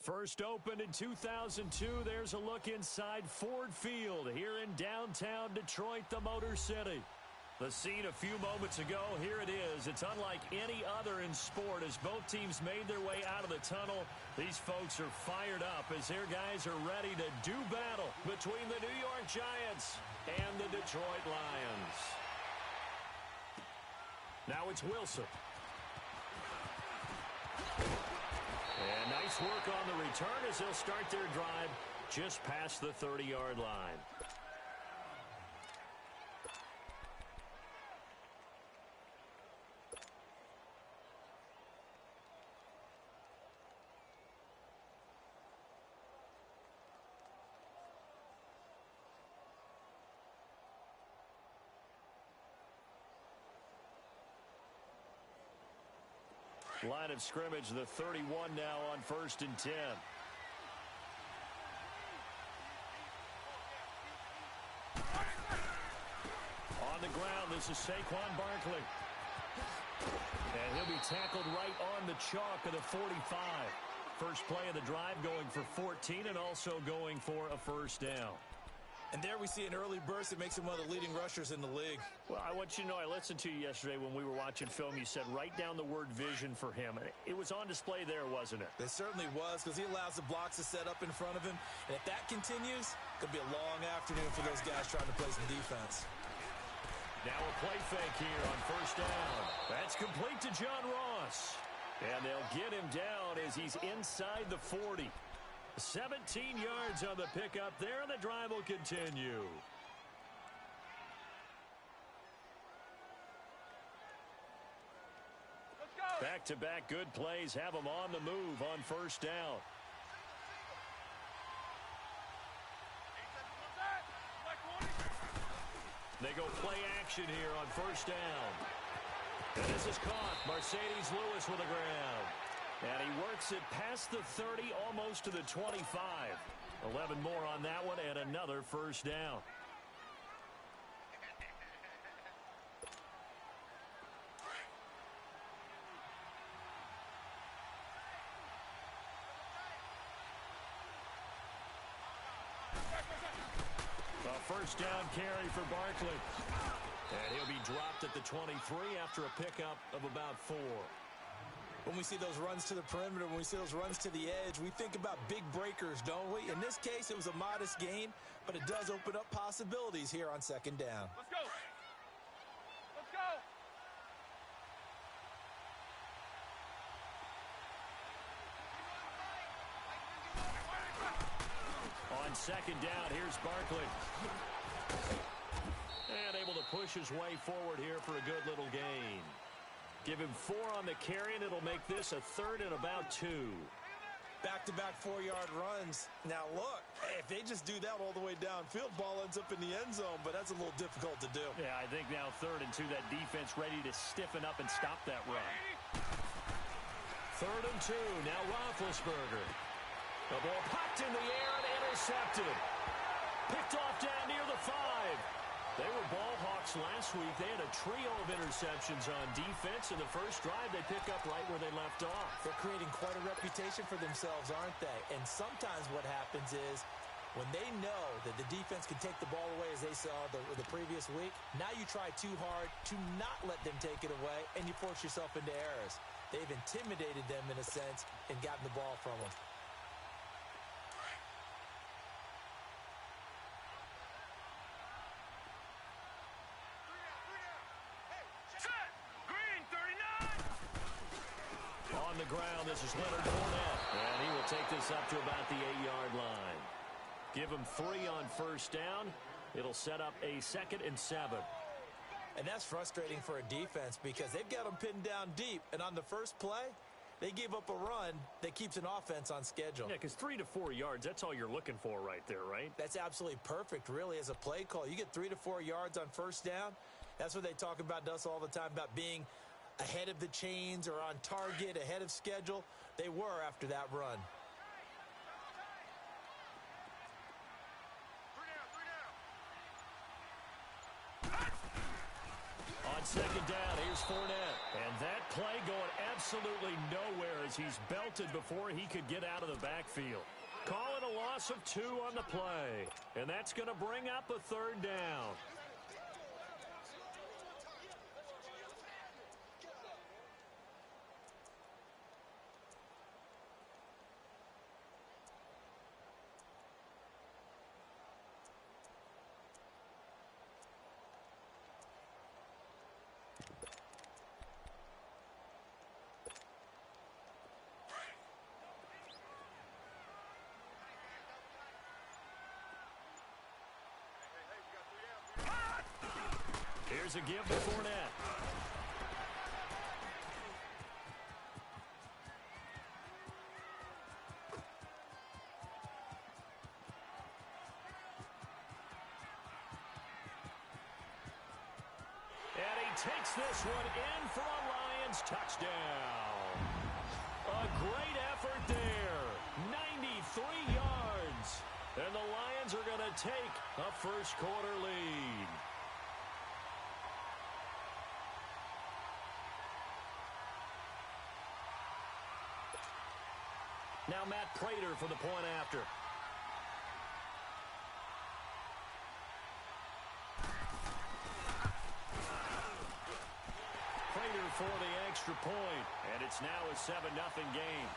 First opened in 2002, there's a look inside Ford Field here in downtown Detroit, the Motor City. The scene a few moments ago, here it is. It's unlike any other in sport as both teams made their way out of the tunnel. These folks are fired up as their guys are ready to do battle between the New York Giants and the Detroit Lions. Now it's Wilson. And nice work on the return as they'll start their drive just past the 30-yard line. Line of scrimmage, the 31 now on 1st and 10. On the ground, this is Saquon Barkley. And he'll be tackled right on the chalk of the 45. First play of the drive going for 14 and also going for a first down. And there we see an early burst that makes him one of the leading rushers in the league. Well, I want you to know, I listened to you yesterday when we were watching film. You said write down the word vision for him. It was on display there, wasn't it? It certainly was, because he allows the blocks to set up in front of him. And if that continues, it could be a long afternoon for those guys trying to play some defense. Now a play fake here on first down. That's complete to John Ross. And they'll get him down as he's inside the 40. 17 yards on the pickup there, and the drive will continue. Back-to-back good plays have them on the move on first down. They go play action here on first down. And this is caught. Mercedes Lewis with the ground. And he works it past the 30, almost to the 25. 11 more on that one, and another first down. A first down carry for Barkley. And he'll be dropped at the 23 after a pickup of about 4. When we see those runs to the perimeter, when we see those runs to the edge, we think about big breakers, don't we? In this case, it was a modest gain, but it does open up possibilities here on second down. Let's go. Let's go. On second down, here's Barkley. And able to push his way forward here for a good little gain. Give him 4 on the carry, and it'll make this a 3rd and about 2. Back-to-back 4-yard runs. Now, look, if they just do that all the way downfield, ball ends up in the end zone, but that's a little difficult to do. Yeah, I think now 3rd and 2, that defense ready to stiffen up and stop that run. 3rd and 2, now Roethlisberger. The ball popped in the air and intercepted. Picked off down near the 5. They were ball hawks last week. They had a trio of interceptions on defense. In the first drive, they pick up right where they left off. They're creating quite a reputation for themselves, aren't they? And sometimes what happens is when they know that the defense can take the ball away, as they saw the previous week, now you try too hard to not let them take it away, and you force yourself into errors. They've intimidated them in a sense and gotten the ball from them. On the ground, this is Leonard Fournette. And he will take this up to about the 8-yard line. Give him 3 on first down. It'll set up a 2nd and 7. And that's frustrating for a defense because they've got them pinned down deep. And on the first play, they gave up a run that keeps an offense on schedule. Yeah, because 3 to 4 yards, that's all you're looking for right there, right? That's absolutely perfect, really, as a play call. You get 3 to 4 yards on first down. That's what they talk about to us all the time, about being ahead of the chains or on target, ahead of schedule. They were after that run. On second down. Here's Fournette. And that play going absolutely nowhere as he's belted before he could get out of the backfield. Call it a loss of 2 on the play. And that's going to bring up a third down. Here's a give to Fournette. And he takes this one in for a Lions touchdown. A great effort there. 93 yards. And the Lions are going to take a first quarter lead. Now Matt Prater for the point after. Prater for the extra point, and it's now a 7-0 game.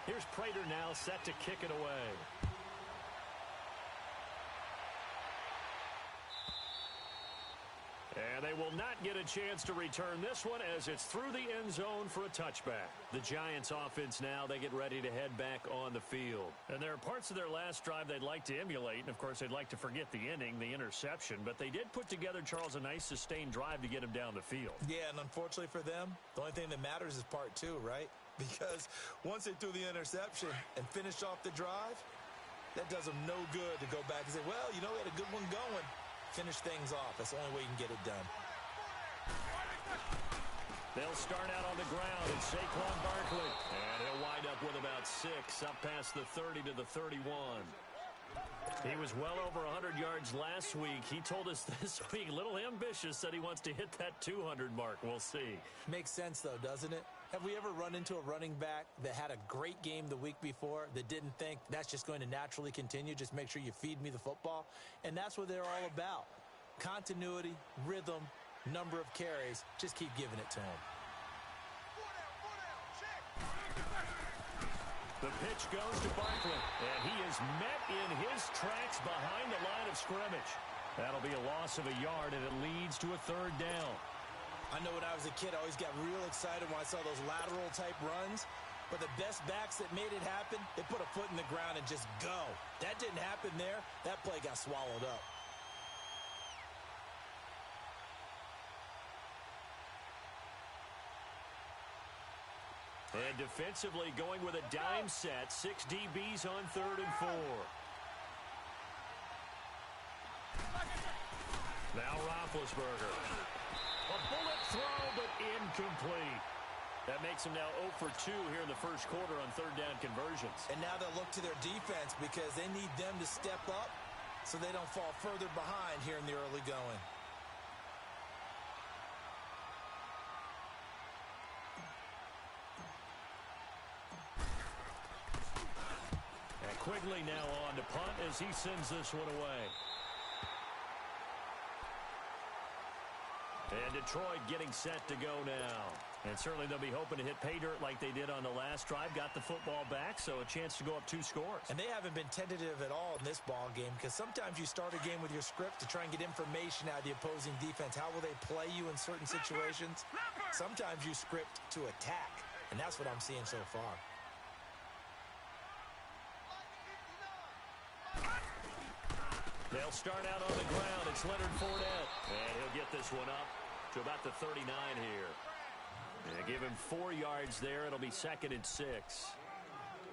Here's Prater now set to kick it away. And they will not get a chance to return this one as it's through the end zone for a touchback. The Giants offense now, they get ready to head back on the field. And there are parts of their last drive they'd like to emulate, and of course they'd like to forget the inning, the interception, but they did put together, Charles, a nice sustained drive to get him down the field. Yeah, and unfortunately for them, the only thing that matters is part 2, right? Because once they threw the interception and finished off the drive, that does them no good to go back and say, well, you know, we had a good one going. Finish things off. That's the only way you can get it done. They'll start out on the ground and Saquon Barkley. And he'll wind up with about 6 up past the 30 to the 31. He was well over 100 yards last week. He told us this week, a little ambitious, said he wants to hit that 200 mark. We'll see. Makes sense, though, doesn't it? Have we ever run into a running back that had a great game the week before that didn't think that's just going to naturally continue? Just make sure you feed me the football. And that's what they're all about. Continuity, rhythm, number of carries. Just keep giving it to him. The pitch goes to Barkley, and he is met in his tracks behind the line of scrimmage. That'll be a loss of a yard, and it leads to a third down. I know when I was a kid, I always got real excited when I saw those lateral-type runs. But the best backs that made it happen, they put a foot in the ground and just go. That didn't happen there. That play got swallowed up. And defensively going with a dime set. 6 DBs on 3rd and 4. Now Roethlisberger. A bullet throw, but incomplete. That makes them now 0 for 2 here in the first quarter on 3rd down conversions. And now they'll look to their defense because they need them to step up so they don't fall further behind here in the early going. And Quigley now on to punt as he sends this one away. And Detroit getting set to go now. And certainly they'll be hoping to hit pay dirt like they did on the last drive. Got the football back, so a chance to go up 2 scores. And they haven't been tentative at all in this ball game because sometimes you start a game with your script to try and get information out of the opposing defense. How will they play you in certain situations? Sometimes you script to attack, and that's what I'm seeing so far. They'll start out on the ground. It's Leonard Fournette. And he'll get this one up to about the 39 here. And give him 4 yards there. It'll be 2nd and 6.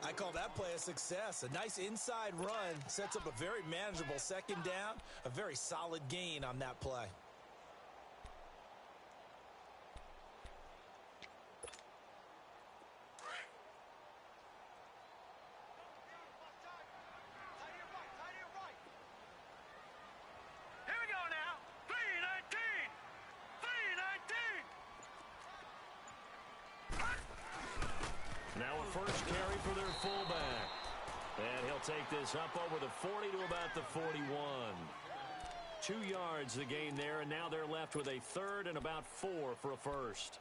I call that play a success. A nice inside run sets up a very manageable 2nd down. A very solid gain on that play. Now a first carry for their fullback. And he'll take this up over the 40 to about the 41. 2 yards the gain there, and now they're left with a third and about 4 for a first.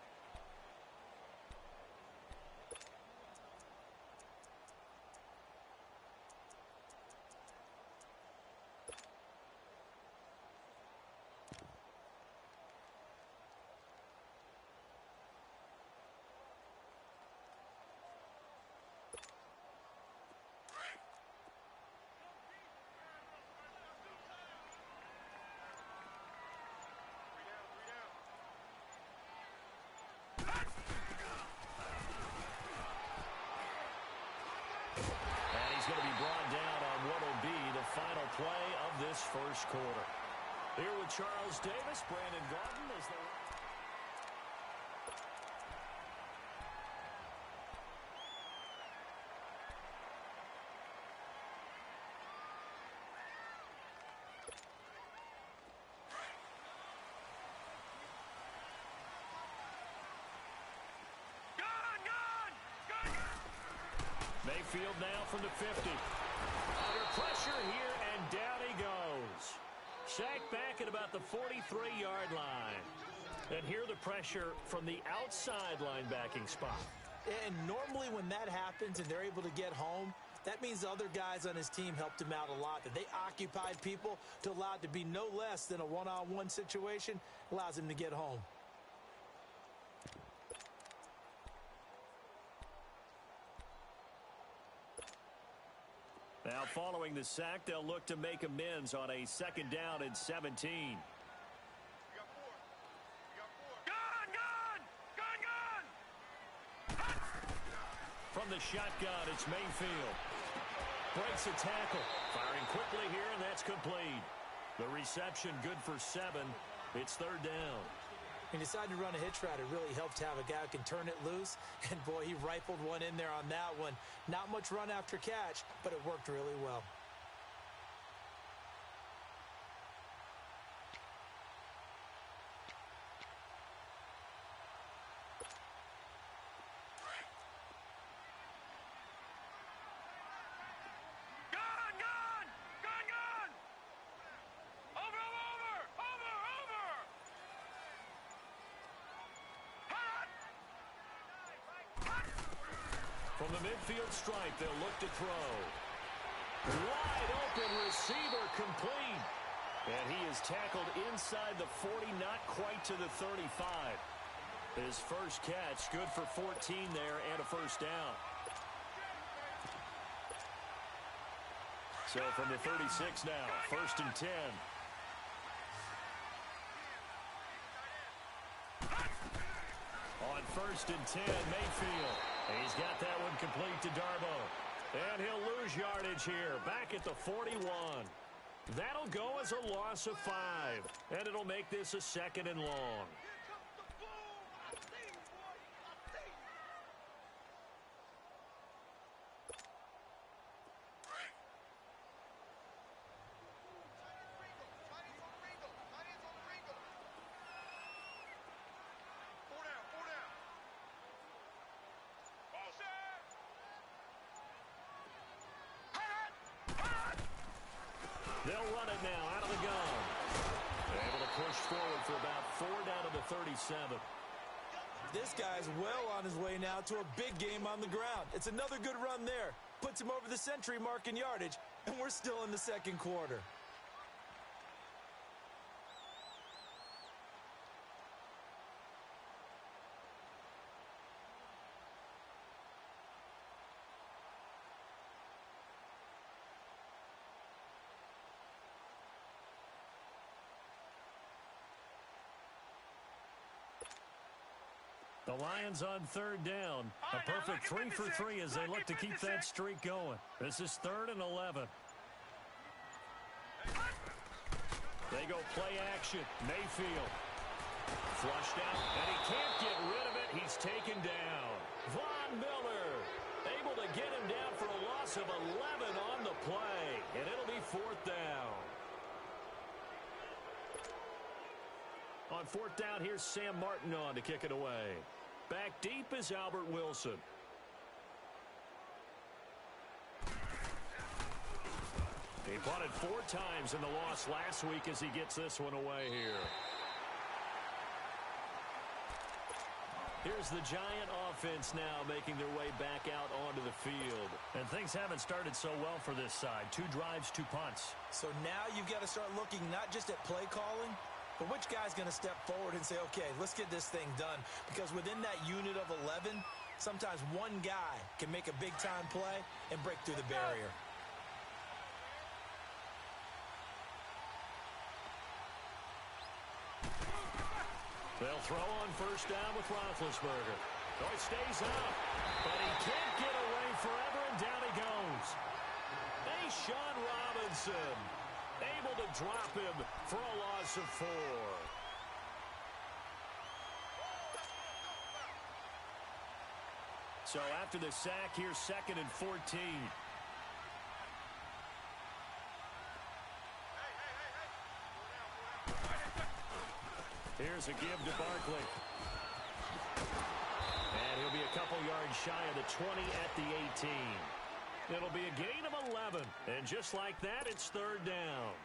Going to be brought down on what will be the final play of this first quarter. Here with Charles Davis, Brandon Gordon as they... Mayfield now from the 50. Under pressure here, and down he goes. Sacked back at about the 43-yard line. And here the pressure from the outside linebacking spot. And normally when that happens and they're able to get home, that means other guys on his team helped him out a lot. That they occupied people to allow it to be no less than a one-on-one situation, allows him to get home. Now following the sack, they'll look to make amends on a second down and 17. From the shotgun, it's Mayfield. Breaks a tackle. Firing quickly here, and that's complete. The reception good for 7. It's third down. He decided to run a hitch route. It really helped to have a guy who can turn it loose. And, boy, he rifled one in there on that one. Not much run after catch, but it worked really well. From the midfield stripe, they'll look to throw. Wide open receiver complete. And he is tackled inside the 40, not quite to the 35. His first catch, good for 14 there and a first down. So from the 36 now, first and 10. On first and 10, Mayfield. He's got that one complete to Darbo. And he'll lose yardage here, back at the 41. That'll go as a loss of 5. And it'll make this a second and long. They'll run it now out of the gun. Able to push forward for about 4 down to the 37. This guy's well on his way now to a big game on the ground. It's another good run there. Puts him over the century mark in yardage, and we're still in the second quarter. The Lions on third down. A perfect 3 for 3 as they look to keep that streak going. This is 3rd and 11. They go play action. Mayfield. Flushed out, and he can't get rid of it. He's taken down. Von Miller able to get him down for a loss of 11 on the play, and it'll be 4th down. On 4th down, here's Sam Martin on to kick it away. Back deep is Albert Wilson. He punted 4 times in the loss last week as he gets this one away here. Here's the Giant offense now making their way back out onto the field. And things haven't started so well for this side. 2 drives, 2 punts. So now you've got to start looking not just at play calling, but which guy's going to step forward and say, okay, let's get this thing done. Because within that unit of 11, sometimes one guy can make a big-time play and break through the barrier. They'll throw on first down with Roethlisberger. Oh, he stays up, but he can't get away forever, and down he goes. Hey, Sean Robinson, able to drop him for a loss of 4. So after the sack, here's 2nd and 14. Here's a give to Barkley. And he'll be a couple yards shy of the 20 at the 18. It'll be a gain of 11. And just like that, it's 3rd down.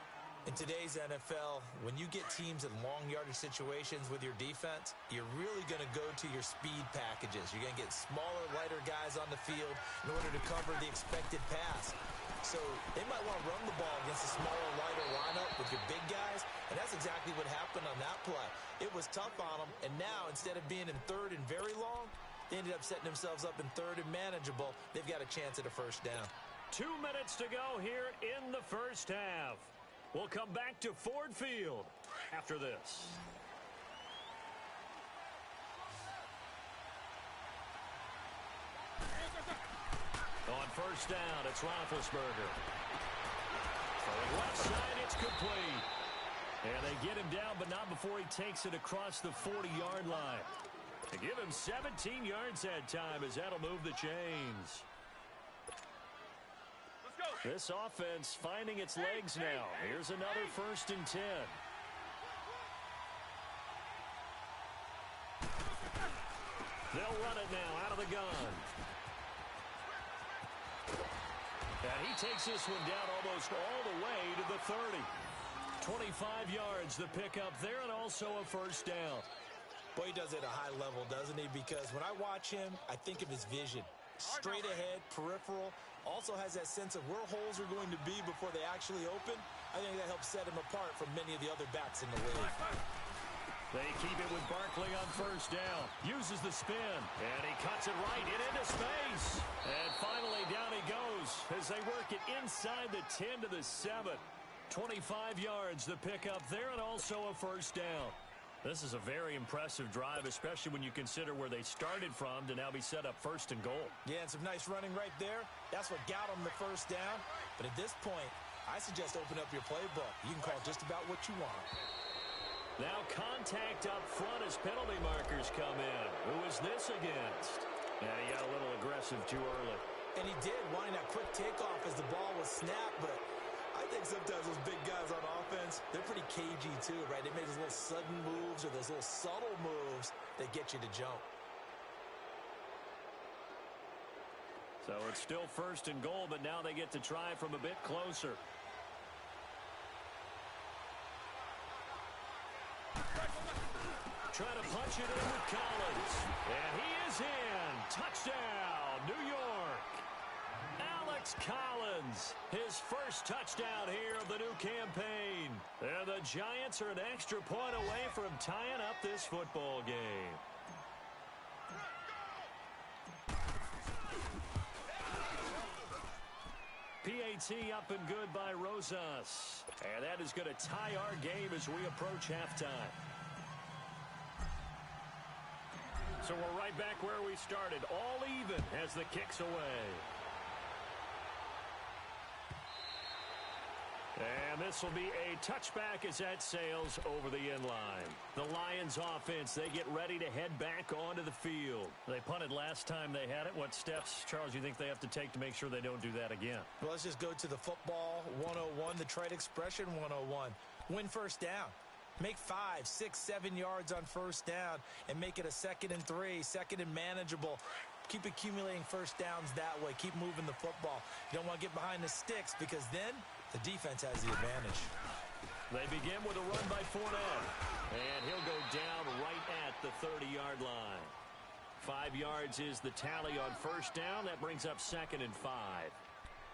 In today's NFL, when you get teams in long yardage situations with your defense, you're really going to go to your speed packages. You're going to get smaller, lighter guys on the field in order to cover the expected pass. So they might want to run the ball against a smaller, lighter lineup with your big guys, and that's exactly what happened on that play. It was tough on them, and now instead of being in 3rd and very long, they ended up setting themselves up in 3rd and manageable. They've got a chance at a first down. 2 minutes to go here in the first half. We'll come back to Ford Field after this. On first down, it's Roethlisberger. Throwing left side, it's complete. And they get him down, but not before he takes it across the 40-yard line. They give him 17 yards that time as that'll move the chains. This offense finding its legs now. Here's another 1st and 10. They'll run it now out of the gun. And he takes this one down almost all the way to the 30. 25 yards the pickup there, and also a first down. Boy, he does it at a high level, doesn't he? Because when I watch him, I think of his vision. Straight ahead, peripheral, also has that sense of where holes are going to be before they actually open. I think that helps set him apart from many of the other backs in the league. They keep it with Barkley on first down. Uses the spin, and he cuts it right into space. And finally, down he goes as they work it inside the 10 to the 7. 25 yards the pickup there, and also a first down. This is a very impressive drive, especially when you consider where they started from to now be set up 1st and goal. Yeah, and some nice running right there. That's what got them the first down. But at this point, I suggest open up your playbook. You can call just about what you want. Now contact up front as penalty markers come in. Who is this against? Yeah, he got a little aggressive too early. And he did, wanting that quick takeoff as the ball was snapped, but I think sometimes those big guys on offense, they're pretty cagey too, right? They make those little sudden moves or those little subtle moves that get you to jump. So it's still 1st and goal, but now they get to try from a bit closer. Trying to punch it in with Collins. And he is in. Touchdown, New York. Alex Collins, his first touchdown here of the new campaign. And the Giants are an extra point away from tying up this football game. PAT up and good by Rosas. And that is going to tie our game as we approach halftime. So we're right back where we started, all even as the kick's away. And this will be a touchback as that sails over the end line. The Lions offense, they get ready to head back onto the field. They punted last time they had it. What steps, Charles, you think they have to take to make sure they don't do that again? Well, let's just go to the football 101, the trade expression 101. Win first down. Make 5, 6, 7 yards on first down and make it a 2nd and 3, 2nd and manageable. Keep accumulating first downs that way. Keep moving the football. You don't want to get behind the sticks because then The defense has the advantage. They begin with a run by Fournette. And he'll go down right at the 30-yard line. 5 yards is the tally on first down. That brings up 2nd and 5.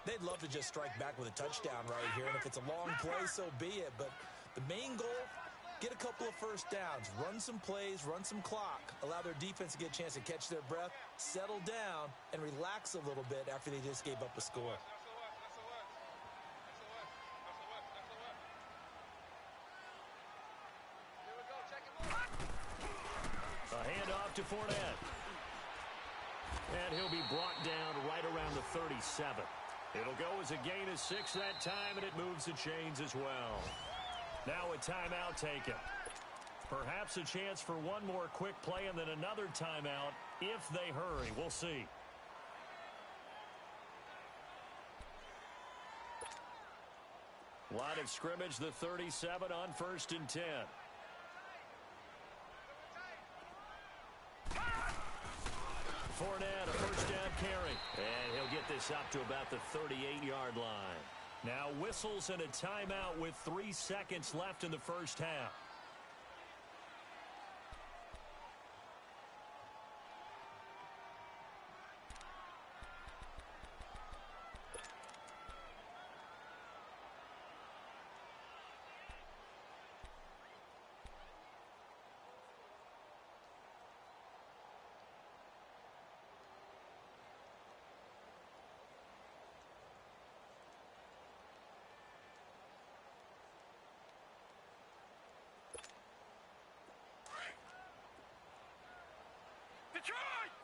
They'd love to just strike back with a touchdown right here, and if it's a long play, so be it. But the main goal, get a couple of first downs, run some plays, run some clock, allow their defense to get a chance to catch their breath, settle down, and relax a little bit after they just gave up a score. A handoff to Fournette. And he'll be brought down right around the 37. It'll go as a gain of 6 that time, and it moves the chains as well. Now a timeout taken. Perhaps a chance for one more quick play and then another timeout if they hurry. We'll see. Line of scrimmage, the 37 on 1st and 10. Fournette, a first down carry. And he'll get this up to about the 38-yard line. Now whistles and a timeout with 3 seconds left in the first half.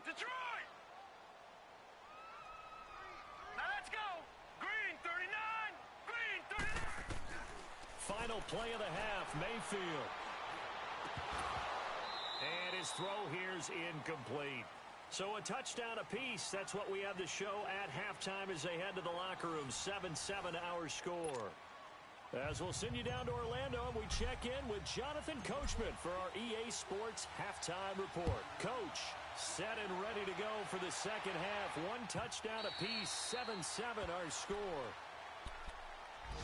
Detroit! Now let's go! Green 39! Green 39! Final play of the half, Mayfield. And his throw here's incomplete. So a touchdown apiece. That's what we have to show at halftime as they head to the locker room. 7-7 our score. As we'll send you down to Orlando, and we check in with Jonathan Coachman for our EA Sports Halftime Report. Coach, set and ready to go for the second half. 1 touchdown apiece, 7-7 our score.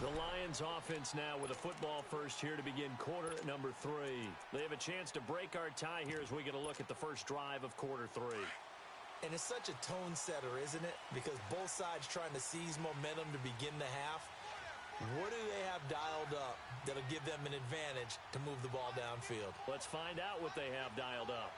The Lions offense now with a football first here to begin quarter number 3. They have a chance to break our tie here as we get a look at the first drive of quarter 3. And it's such a tone setter, isn't it? Because both sides trying to seize momentum to begin the half. What do they have dialed up that'll give them an advantage to move the ball downfield? Let's find out what they have dialed up.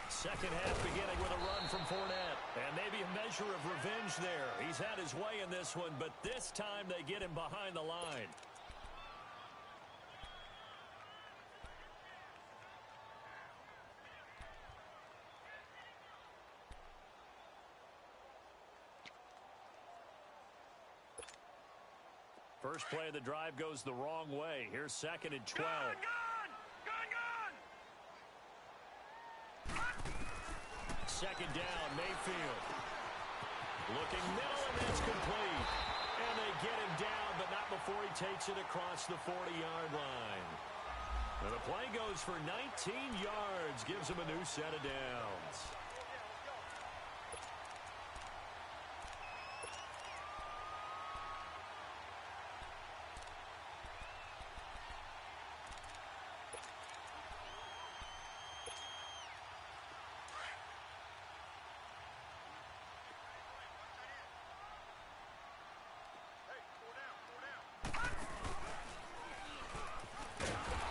Second half beginning with a run from Fournette. And maybe a measure of revenge there. He's had his way in this one, but this time they get him behind the line. First play of the drive goes the wrong way. Here's 2nd and 12. Gun! Second down, Mayfield. Looking middle, and that's complete. And they get him down, but not before he takes it across the 40-yard line. And the play goes for 19 yards, gives him a new set of downs.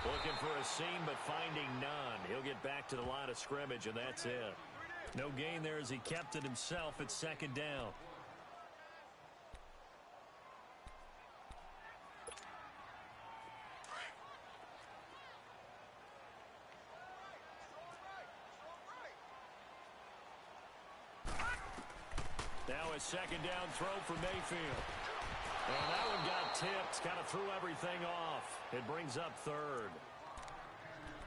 Looking for a seam, but finding none. He'll get back to the line of scrimmage, and that's it. No gain there as he kept it himself at 2nd down. Now a 2nd down throw for Mayfield. And that one got tipped, kind of threw everything off. It brings up 3rd.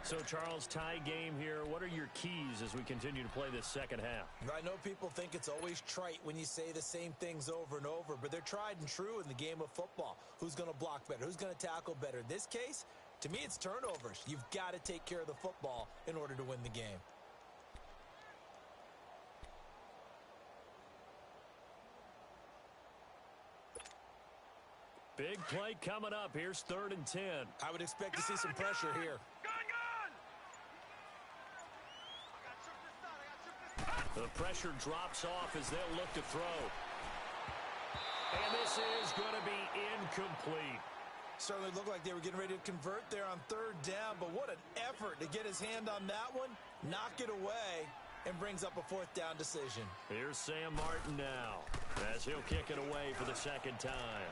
So, Charles, tie game here. What are your keys as we continue to play this second half? I know people think it's always trite when you say the same things over and over, but they're tried and true in the game of football. Who's going to block better? Who's going to tackle better? In this case, to me, it's turnovers. You've got to take care of the football in order to win the game. Big play coming up. Here's 3rd and 10. I would expect to see some pressure here. The pressure drops off as they'll look to throw. And this is going to be incomplete. Certainly looked like they were getting ready to convert there on 3rd down, but what an effort to get his hand on that one, knock it away, and brings up a 4th down decision. Here's Sam Martin now as he'll kick it away for the 2nd time.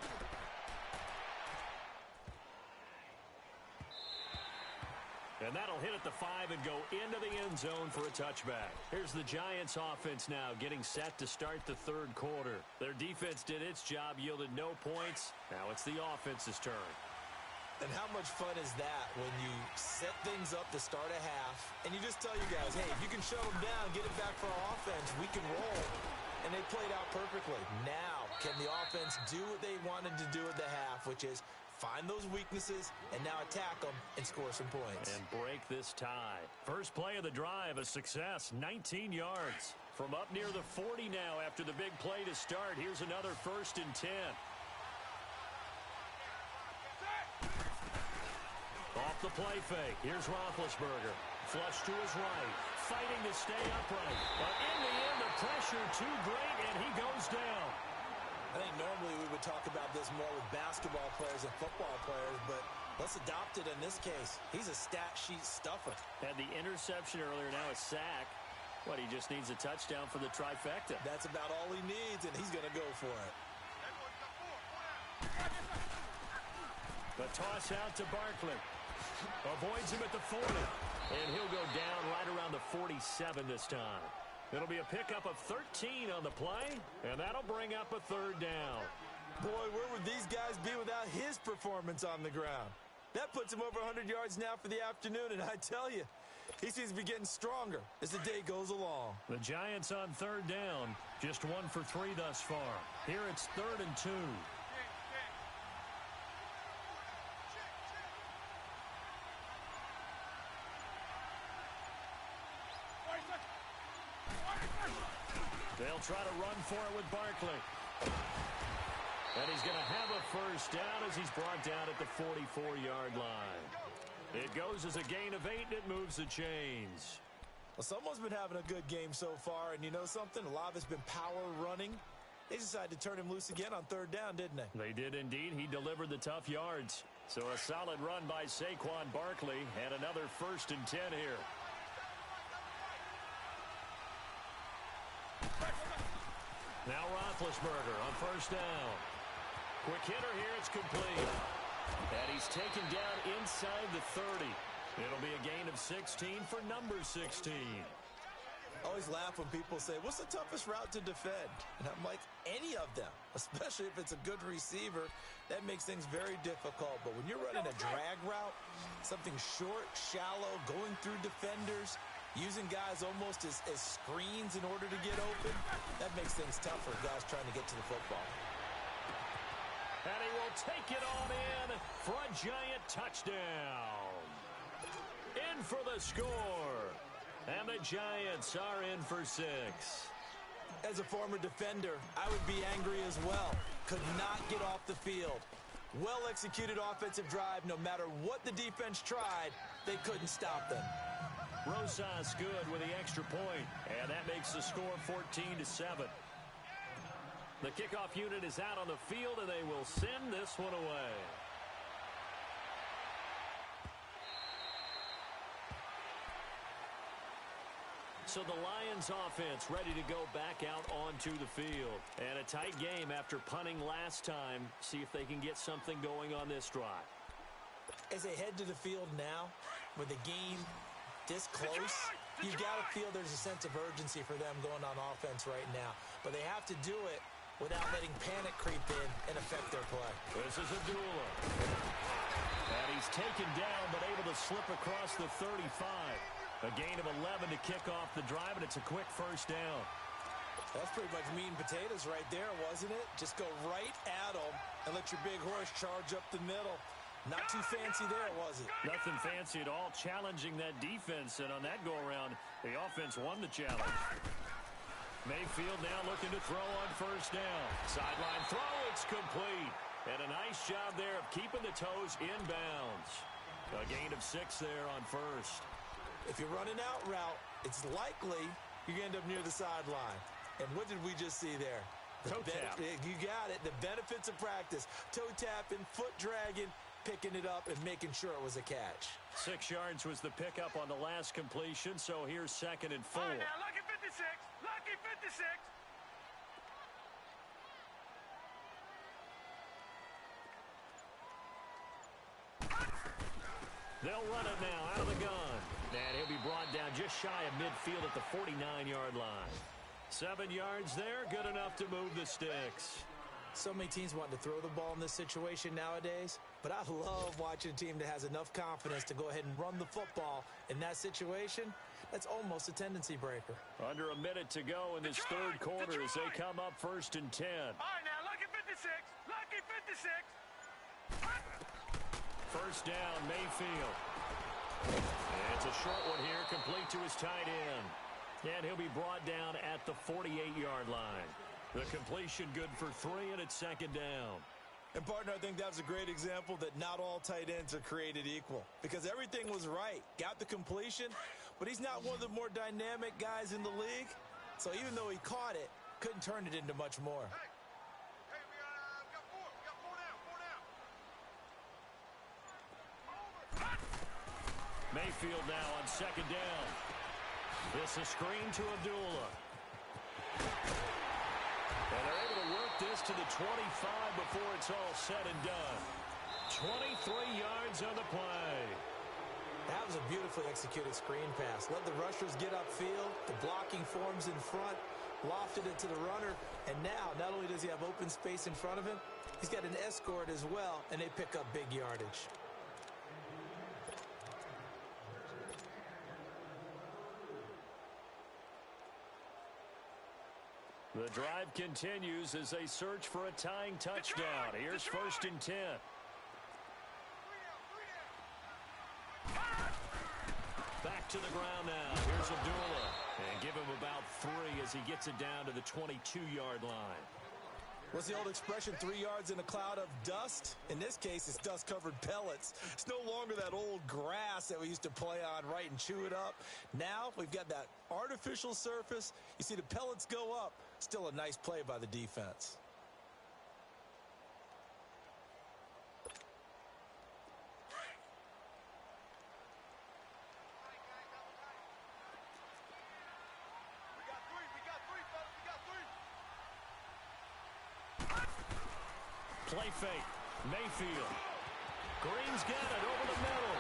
And that'll hit at the 5 and go into the end zone for a touchback. Here's the Giants offense now getting set to start the 3rd quarter. Their defense did its job, yielded no points. Now it's the offense's turn. And how much fun is that when you set things up to start a half and you just tell you guys, hey, if you can shut them down, get it back for our offense, we can roll. And they played out perfectly. Now, can the offense do what they wanted to do at the half, which is find those weaknesses and now attack them and score some points. And break this tie. First play of the drive, a success, 19 yards. From up near the 40 now after the big play to start. Here's another 1st and 10. Off the play fake. Here's Roethlisberger. Flush to his right. Fighting to stay upright. But in the end, the pressure too great, and he goes down. I think normally we would talk about this more with basketball players and football players, but let's adopt it in this case. He's a stat sheet stuffer. Had the interception earlier, now a sack. What, he just needs a touchdown for the trifecta. That's about all he needs, and he's going to go for it. The toss out to Barkley. Avoids him at the 40. And he'll go down right around the 47 this time. It'll be a pickup of 13 on the play, and that'll bring up a 3rd down. Boy, where would these guys be without his performance on the ground? That puts him over 100 yards now for the afternoon, and I tell you, he seems to be getting stronger as the day goes along. The Giants on 3rd down, just 1 for 3 thus far. Here it's 3rd and 2. They'll try to run for it with Barkley. And he's going to have a 1st down as he's brought down at the 44-yard line. It goes as a gain of 8, and it moves the chains. Well, someone's been having a good game so far, and you know something? A lot of it's been power running. They decided to turn him loose again on 3rd down, didn't they? They did indeed. He delivered the tough yards. So a solid run by Saquon Barkley, and another 1st and 10 here. Now Roethlisberger on 1st down. Quick hitter here, it's complete. And he's taken down inside the 30. It'll be a gain of 16 for number 16. I always laugh when people say, what's the toughest route to defend? And I'm like, any of them, especially if it's a good receiver. That makes things very difficult. But when you're running a drag route, something short, shallow, going through defenders, using guys almost as screens in order to get open, that makes things tough for guys trying to get to the football. And he will take it on in for a Giant touchdown. In for the score. And the Giants are in for 6. As a former defender, I would be angry as well. Could not get off the field. Well-executed offensive drive. No matter what the defense tried, they couldn't stop them. Rosas good with the extra point, and that makes the score 14-7. The kickoff unit is out on the field, and they will send this one away. So the Lions offense ready to go back out onto the field. And a tight game after punting last time. See if they can get something going on this drive. As they head to the field now, with the game this close, you've got to feel there's a sense of urgency for them going on offense right now. But they have to do it without letting panic creep in and affect their play. This is Abdullah. And he's taken down but able to slip across the 35. A gain of 11 to kick off the drive, and it's a quick 1st down. That's pretty much meat and potatoes right there, wasn't it? Just go right at them and let your big horse charge up the middle. Not too fancy there, was it? Nothing fancy at all, challenging that defense, and on that go-around, the offense won the challenge. Mayfield now looking to throw on 1st down. Sideline throw, it's complete. And a nice job there of keeping the toes inbounds. A gain of 6 there on first. If you're running out route, it's likely you're going to end up near the sideline. And what did we just see there? Toe tap. You got it. The benefits of practice. Toe tapping, foot dragging, picking it up, and making sure it was a catch. 6 yards was the pickup on the last completion, so here's 2nd and 4. All right, now, lucky 56. Lucky 56. They'll run it now out of the gun. And he'll be brought down just shy of midfield at the 49-yard line. 7 yards there, good enough to move the sticks. So many teams want to throw the ball in this situation nowadays, but I love watching a team that has enough confidence to go ahead and run the football in that situation. That's almost a tendency breaker. Under a minute to go in this third quarter as they come up 1st and 10. All right, now, lucky 56. Lucky 56. First down, Mayfield. And it's a short one here, complete to his tight end. And he'll be brought down at the 48-yard line. The completion good for 3, and it's 2nd down. And, partner, I think that was a great example that not all tight ends are created equal. Because everything was right. Got the completion, but he's not one of the more dynamic guys in the league. So even though he caught it, couldn't turn it into much more. Hey, we got 4. We got 4 down. 4 down. Mayfield now on 2nd down. This is screen to Abdullah. And they're able to work this to the 25 before it's all said and done. 23 yards on the play. That was a beautifully executed screen pass. Let the rushers get upfield. The blocking forms in front. Lofted it to the runner. And now, not only does he have open space in front of him, he's got an escort as well, and they pick up big yardage. The drive continues as they search for a tying touchdown. Here's 1st and 10. Back to the ground now. Here's Abdullah. And give him about 3 as he gets it down to the 22-yard line. What's the old expression, 3 yards in a cloud of dust? In this case, it's dust-covered pellets. It's no longer that old grass that we used to play on, right, and chew it up. Now we've got that artificial surface. You see the pellets go up. Still a nice play by the defense. Play fake. Mayfield. Green's got it over the middle.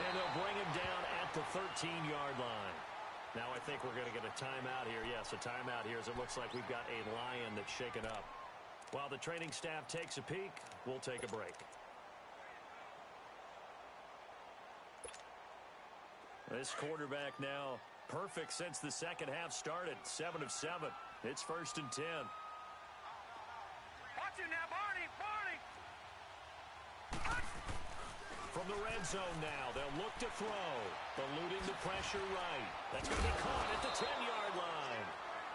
And they'll bring him down at the 13-yard line. Now I think we're going to get a timeout here. Yes, a timeout here as it looks like we've got a lion that's shaken up. While the training staff takes a peek, we'll take a break. This quarterback now perfect since the second half started. 7 of 7. It's 1st and 10. Watch it now, Barney. Barney. From the red zone now, they'll look to throw. Eluding the pressure right. That's going to be caught at the 10-yard line.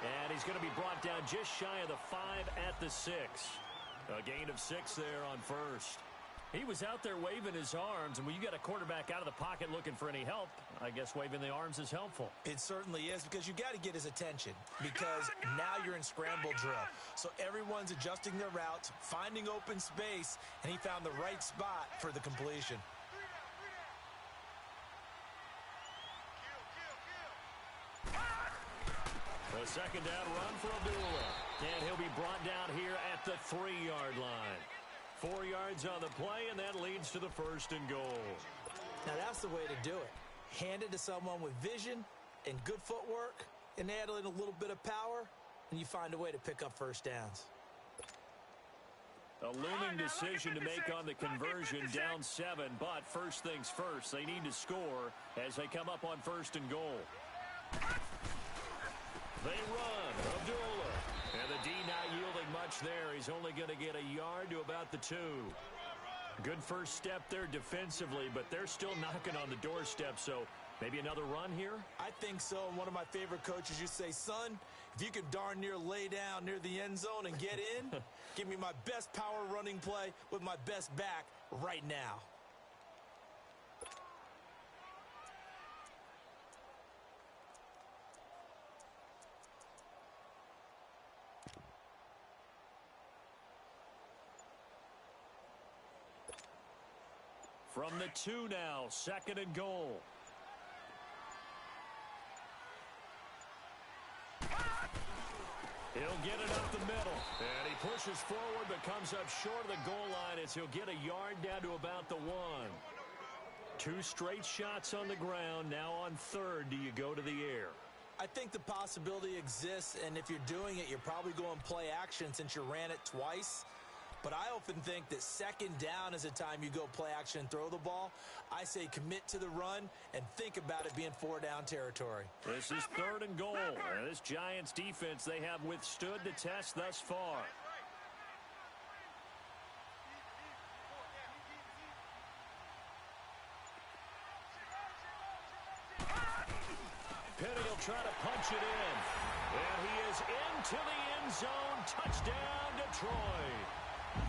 And he's going to be brought down just shy of the 5 at the 6. A gain of 6 there on first. He was out there waving his arms, and when you got a quarterback out of the pocket looking for any help, I guess waving the arms is helpful. It certainly is, because you got to get his attention, because now you're in scramble drill. So everyone's adjusting their routes, finding open space, and he found the right spot for the completion. A second down run for Abdullah. And he'll be brought down here at the 3-yard line. 4 yards on the play, and that leads to the 1st and goal. Now that's the way to do it. Hand it to someone with vision and good footwork, and add in a little bit of power, and you find a way to pick up first downs. A looming decision to make on the conversion, down 7, but first things first, they need to score as they come up on 1st and goal. They run. Abdullah. And the D not yielding much there. He's only going to get a yard to about the 2. Good first step there defensively, but they're still knocking on the doorstep, so Maybe another run here? I think so. And one of my favorite coaches used to say, son, if you can darn near lay down near the end zone and get in, give me my best power running play with my best back right now. From the 2 now, 2nd and goal. He'll get it up the middle. And he pushes forward but comes up short of the goal line as he'll get a yard down to about the 1. 2 straight shots on the ground. Now on 3rd, do you go to the air? I think the possibility exists, and if you're doing it, you're probably going play action since you ran it twice. But I often think that 2nd down is a time you go play action and throw the ball. I say commit to the run and think about it being 4 down territory. This is 3rd and goal. And this Giants defense, they have withstood the test thus far. Penny will try to punch it in. And he is into the end zone. Touchdown, Detroit.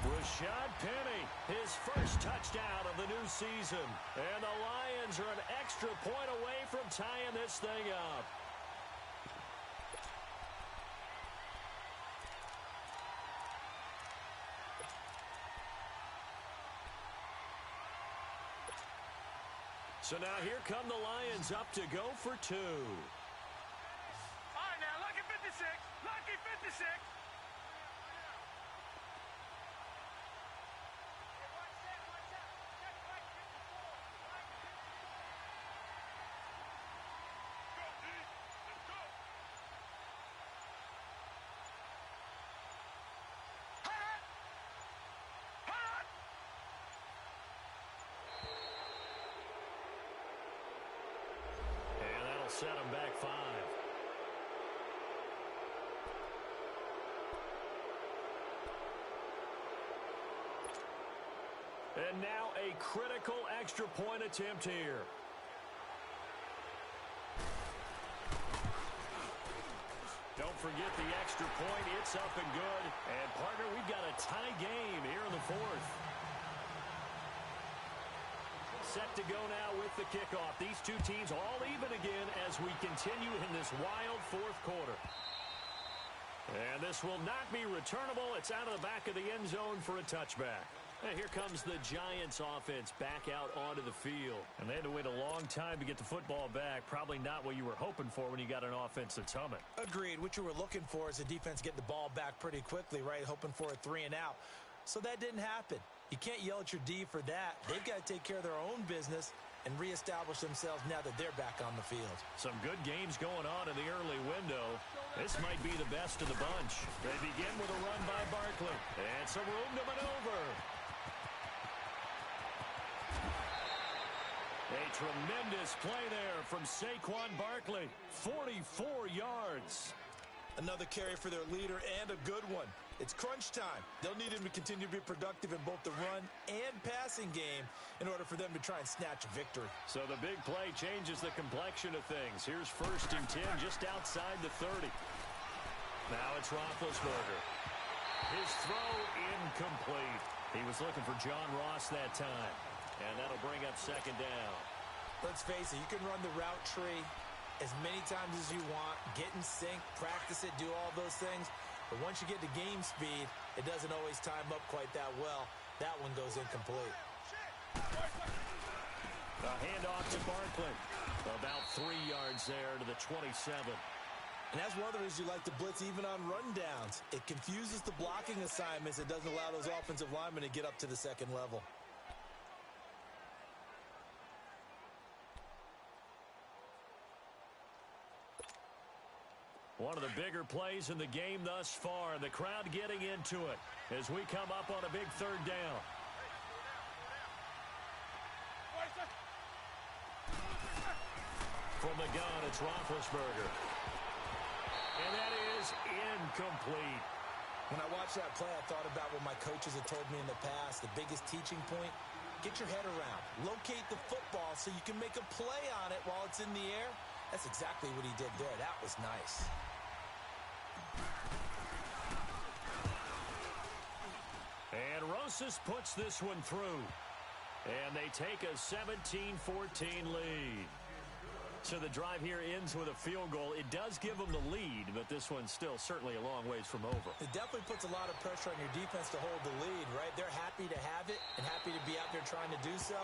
Rashad Penny, his first touchdown of the new season. And the Lions are an extra point away from tying this thing up. So now here come the Lions up to go for 2. All right, now, lucky 56. Lucky 56. Set him back 5. And now a critical extra point attempt here. Don't forget the extra point. It's up and good. And, partner, we've got a tie game here in the 4th. Set to go now with the kickoff. These two teams all even again as we continue in this wild 4th quarter. And this will not be returnable. It's out of the back of the end zone for a touchback. And here comes the Giants offense back out onto the field. And they had to wait a long time to get the football back. Probably not what you were hoping for when you got an offense that's humming. Agreed. What you were looking for is the defense getting the ball back pretty quickly, right? Hoping for a 3 and out. So that didn't happen. You can't yell at your D for that. They've got to take care of their own business and reestablish themselves now that they're back on the field. Some good games going on in the early window. This might be the best of the bunch. They begin with a run by Barkley. And some room to maneuver. A tremendous play there from Saquon Barkley. 44 yards. Another carry for their leader and a good one. It's crunch time. They'll need him to continue to be productive in both the run and passing game in order for them to try and snatch a victory. So the big play changes the complexion of things. Here's 1st and 10 just outside the 30. Now it's Roethlisberger. His throw incomplete. He was looking for John Ross that time. And that'll bring up 2nd down. Let's face it, you can run the route tree as many times as you want, get in sync, practice it, do all those things. But once you get to game speed, it doesn't always time up quite that well. That one goes incomplete. A handoff to Barkley. About 3 yards there to the 27. And as one of the reasons you like to blitz even on rundowns, it confuses the blocking assignments. It doesn't allow those offensive linemen to get up to the 2nd level. One of the bigger plays in the game thus far. The crowd getting into it as we come up on a big 3rd down. From the gun, it's Roethlisberger. And that is incomplete. When I watched that play, I thought about what my coaches had told me in the past. The biggest teaching point, get your head around, locate the football so you can make a play on it while it's in the air. That's exactly what he did there. That was nice. And Rosas puts this one through. And they take a 17-14 lead. So the drive here ends with a field goal. It does give them the lead, but this one's still certainly a long ways from over. It definitely puts a lot of pressure on your defense to hold the lead, right? They're happy to have it and happy to be out there trying to do so.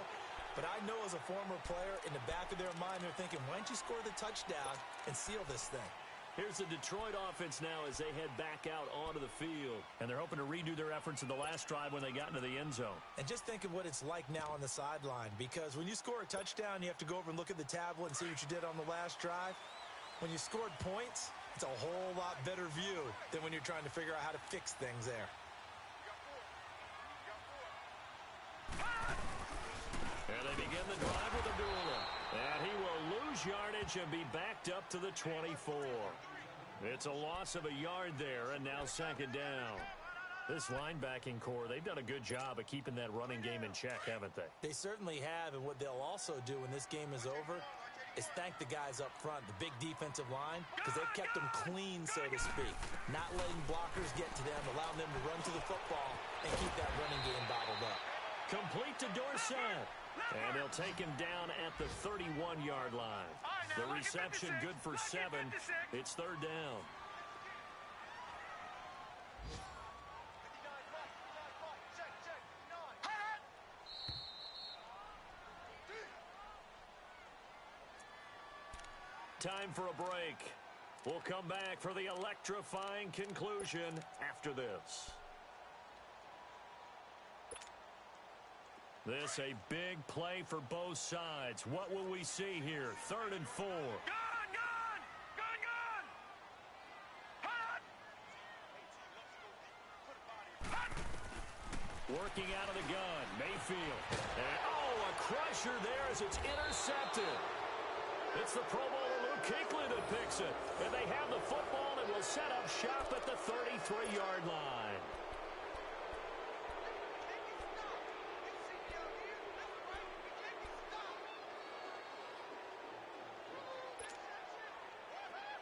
But I know as a former player, in the back of their mind, they're thinking, why don't you score the touchdown and seal this thing? Here's the Detroit offense now as they head back out onto the field. And they're hoping to redo their efforts in the last drive when they got into the end zone. And just think of what it's like now on the sideline, because when you score a touchdown, you have to go over and look at the tablet and see what you did on the last drive. When you scored points, it's a whole lot better view than when you're trying to figure out how to fix things there. And they begin the drive with a duel. And he will lose yardage and be backed up to the 24. It's a loss of a yard there, and now second down. This linebacking core, they've done a good job of keeping that running game in check, haven't they? They certainly have, and what they'll also do when this game is over is thank the guys up front, the big defensive line, because they've kept them clean, so to speak. Not letting blockers get to them, allowing them to run to the football and keep that running game bottled up. Complete to Dorsett. And they'll take him down at the 31-yard line. The reception good for 7. It's third down. Time for a break. We'll come back for the electrifying conclusion after this. This a big play for both sides. What will we see here? 3rd and 4. Gun! Working out of the gun, Mayfield. And, a crusher there as it's intercepted. It's the Pro Bowler Luke Kuechly that picks it. And they have the football and will set up shop at the 33-yard line.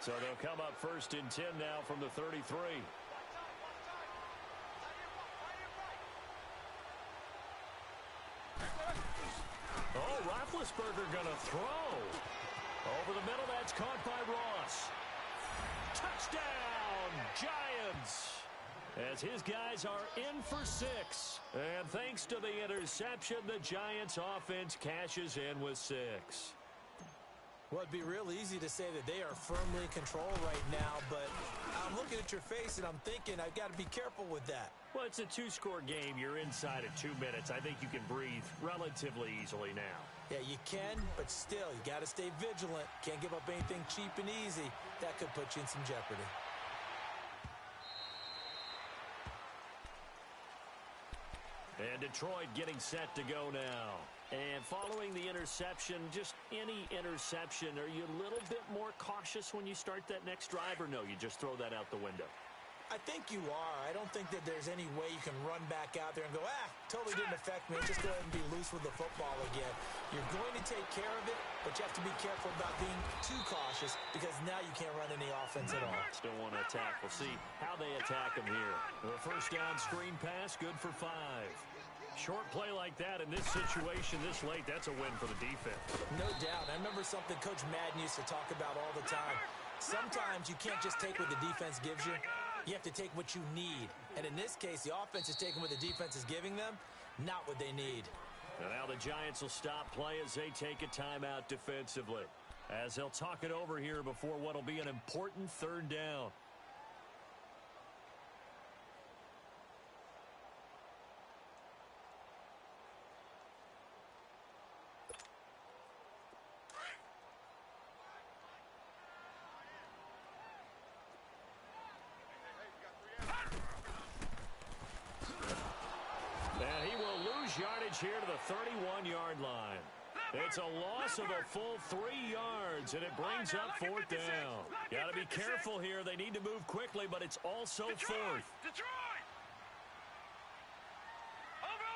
So they'll come up 1st and 10 now from the 33. Oh, Roethlisberger going to throw. Over the middle, that's caught by Ross. Touchdown, Giants. As his guys are in for 6. And thanks to the interception, the Giants offense cashes in with 6. Well, it'd be real easy to say that they are firmly in control right now, but I'm looking at your face and I'm thinking I've got to be careful with that. Well, it's a 2-score game. You're inside of 2 minutes. I think you can breathe relatively easily now. Yeah, you can, but still, you got to stay vigilant. Can't give up anything cheap and easy. That could put you in some jeopardy. And Detroit getting set to go now. And following the interception, just any interception, are you a little bit more cautious when you start that next drive, or no, you just throw that out the window? I think you are. I don't think that there's any way you can run back out there and go, totally didn't affect me. Just go ahead and be loose with the football again. You're going to take care of it, but you have to be careful about being too cautious because now you can't run any offense at all. Still want to attack. We'll see how they attack them here. The first down screen pass, good for 5. Short play like that in this situation this late, that's a win for the defense. No doubt. I remember something Coach Madden used to talk about all the time. Sometimes you can't just take what the defense gives you. You have to take what you need. And in this case, the offense is taking what the defense is giving them, not what they need. And now the Giants will stop play as they take a timeout defensively. As they'll talk it over here before what will be an important 3rd down. Yardage here to the 31-yard line. It's a loss of a full 3 yards, and it brings up 4th down. Got to be careful here. They need to move quickly, but it's also 4th. Detroit! Over!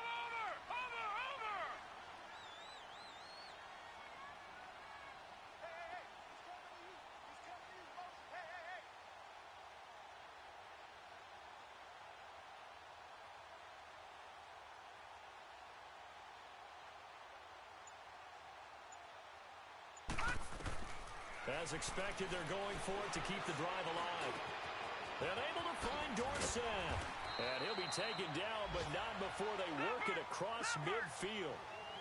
As expected, they're going for it to keep the drive alive. And able to find Dorsett. And he'll be taken down, but not before they work it across midfield.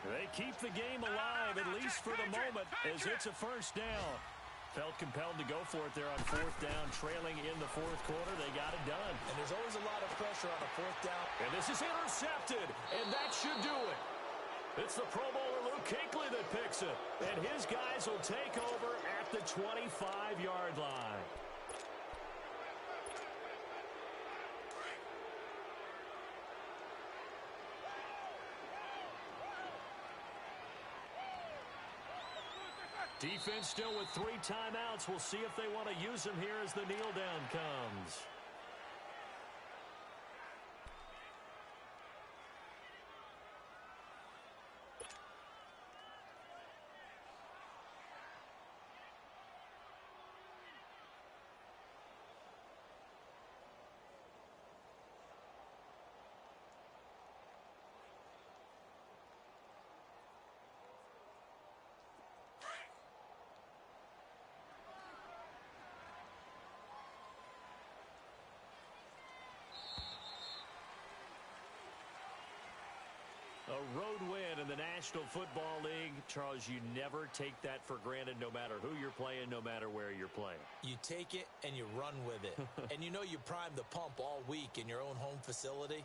They keep the game alive, at least for the moment, as it's a first down. Felt compelled to go for it there on fourth down, trailing in the fourth quarter. They got it done. And there's always a lot of pressure on a fourth down. And this is intercepted, and that should do it. It's the Pro Bowler Luke Kuechly that picks it. And his guys will take over at the 25-yard line. Defense still with 3 timeouts. We'll see if they want to use them here as the kneel down comes. A road win in the National Football League. Charles, you never take that for granted no matter who you're playing, no matter where you're playing. You take it and you run with it. And you know you primed the pump all week in your own home facility.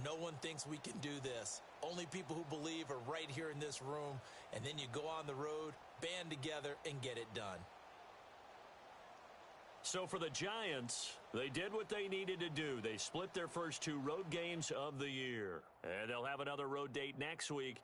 No one thinks we can do this. Only people who believe are right here in this room. And then you go on the road, band together, and get it done. So for the Giants, they did what they needed to do. They split their first 2 road games of the year. And they'll have another road date next week.